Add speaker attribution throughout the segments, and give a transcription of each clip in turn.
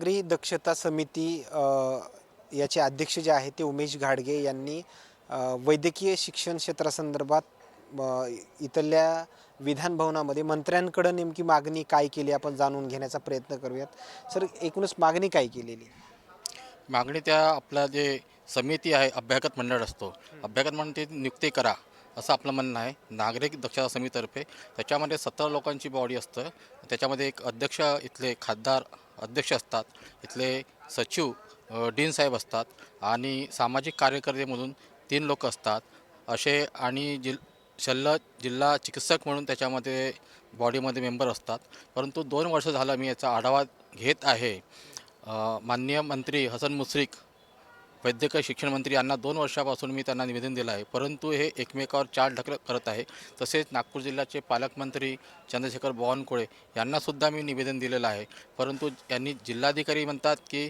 Speaker 1: नागरी दक्षता समिती याचे अध्यक्ष जे आहेत ते उमेश घाडगे यांनी वैद्यकीय शिक्षण क्षेत्रासंदर्भात इथल्या विधान भवनामध्ये मंत्र्यांकडे नेमकी मागणी काय केली आपण जाणून घेण्याचा प्रयत्न करूयात। सर, एकूणच मागणी काय केलेली?
Speaker 2: मागणी त्या आपला जे समिती आहे, अभ्यागत मंडळ असतो, अभ्यागत मंडळ नियुक्ती करा असं आपलं म्हणणं आहे नागरिक दक्षता समितीतर्फे। त्याच्यामध्ये 17 लोकांची बॉडी असतं। त्याच्यामध्ये एक अध्यक्ष, इथले खासदार अध्यक्ष असतात, इथले सचिव डीन साहेब असतात आणि सामाजिक कार्यकर्ते 3 लोक असतात असे, आणि जिल्हा चिकित्सक म्हणून त्याच्यामध्ये बॉडीमध्ये मेंबर असतात। परंतु 2 वर्ष झालं मी याचा आढावा घेत आहे। माननीय मंत्री हसन मुश्रीफ, वैद्यकीय शिक्षण मंत्री यांना 2 वर्षापासून मी त्यांना निवेदन दिलं आहे, परंतु हे एकमेकावर चालढकल करत आहे। तसेच नागपूर जिल्ह्याचे पालकमंत्री चंद्रशेखर बावनकुळे यांनासुद्धा मी निवेदन दिलेलं आहे, परंतु यांनी जिल्हाधिकारी म्हणतात की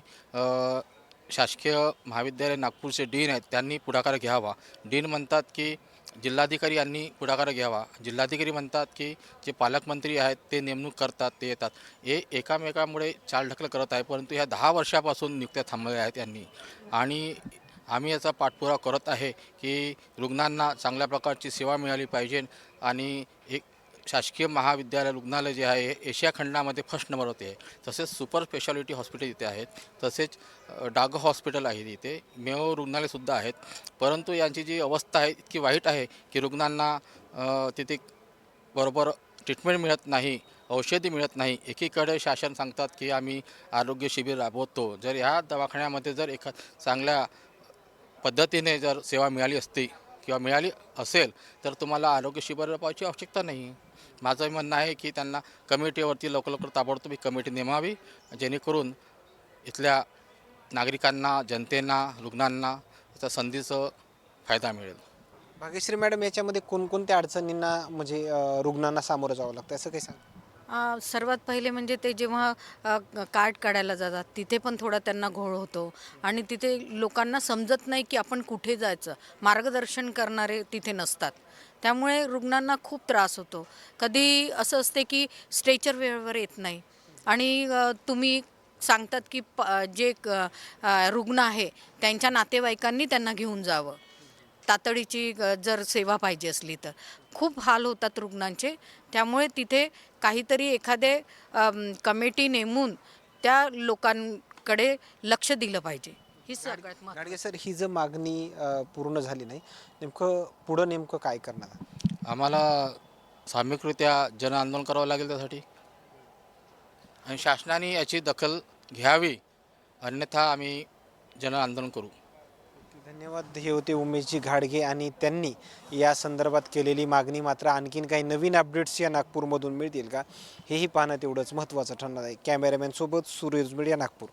Speaker 2: शासकीय महाविद्यालय नागपूरचे डीन आहेत त्यांनी पुढाकार घ्यावा। डीन म्हणतात की जिल्हाधिकारी यांनी पुढाकार घ्यावा। जिल्हाधिकारी म्हणतात की जे पालकमंत्री आहेत ते नेमणूक करतात, ते येतात। हे एकामेकामुळे चालढकल करत आहे, परंतु ह्या 10 वर्षापासून नियुक्त्या थांबवल्या आहेत यांनी। आणि आम्ही याचा पाठपुरावा करत आहे की रुग्णांना चांगल्या प्रकारची सेवा मिळाली पाहिजे। आणि एक शासकीय महाविद्यालय रुग्णालय जे आहे हे एशिया खंडामध्ये फर्स्ट नंबरवरती आहे। तसेच सुपर स्पेशालिटी हॉस्पिटल इथे आहेत, तसेच डाग हॉस्पिटल आहे इथे, मेयो रुग्णालयसुद्धा आहेत। परंतु यांची जी अवस्था आहे इतकी वाईट आहे की रुग्णांना तिथे बरोबर ट्रीटमेंट मिळत नाही, औषधी मिळत नाही। एकीकडे शासन सांगतात की आम्ही आरोग्य शिबिर राबवतो। जर ह्या दवाखान्यामध्ये जर चांगल्या पद्धतीने जर सेवा मिळाली असती किंवा मिळाली असेल तर तुम्हाला आरोग्य शिबिर राबवायची आवश्यकता नाही। माझं म्हणणं आहे की त्यांना कमिटीवरती लवकर ताबडतोब कमिटी नेमावी, जेणेकरून इथल्या नागरिकांना, जनतेला, रुग्णांना याचा संधीचा फायदा मिळेल।
Speaker 1: भाग्यश्री मॅडम, याच्यामध्ये कोणकोणत्या अडचणींना म्हणजे रुग्णांना सामोरं जावं लागतं असं काही सांग?
Speaker 3: सर्वात पहिले म्हणजे ते जेव्हा कार्ड काढायला जातात तिथे पण थोडा त्यांना घोळ होतो आणि तिथे लोकांना समजत नाही की आपण कुठे जायचं, मार्गदर्शन करणारे तिथे नसतात। त्यामुळे रुग्णांना खूप त्रास होतो। कधी असं असते की स्ट्रेचर वेळेवर येत नाही आणि तुम्ही सांगतात की जे रुग्ण आहे त्यांच्या नातेवाईकांनी त्यांना घेऊन जावं, तातडीची जर सेवा पाहिजे असली तर। खूप हाल होतात रुग्णांचे। त्यामुळे तिथे काहीतरी एखादे कमिटी नेमून त्या लोकांकडे लक्ष दिलं पाहिजे, ही सगळ्यात महत्त्वाची।
Speaker 1: गाडगे सर, ही जर मागणी पूर्ण झाली नाही, नेमकं काय करणार?
Speaker 2: आम्हाला सामूहिकरित्या जन आंदोलन करावं लागेल त्यासाठी, आणि शासनाने याची दखल घ्यावी, अन्यथा आम्ही जन आंदोलन करू।
Speaker 1: धन्यवाद। हे होते उमेशजी घाडगे आणि त्यांनी या संदर्भात केलेली मागणी। मात्र आणखीन काही नवीन अपडेट्स या नागपूरमधून मिळतील का, हेही पाहणं तेवढंच महत्त्वाचं ठरणार आहे। कॅमेरामॅन सोबत सूर्यज मीडिया, नागपूर।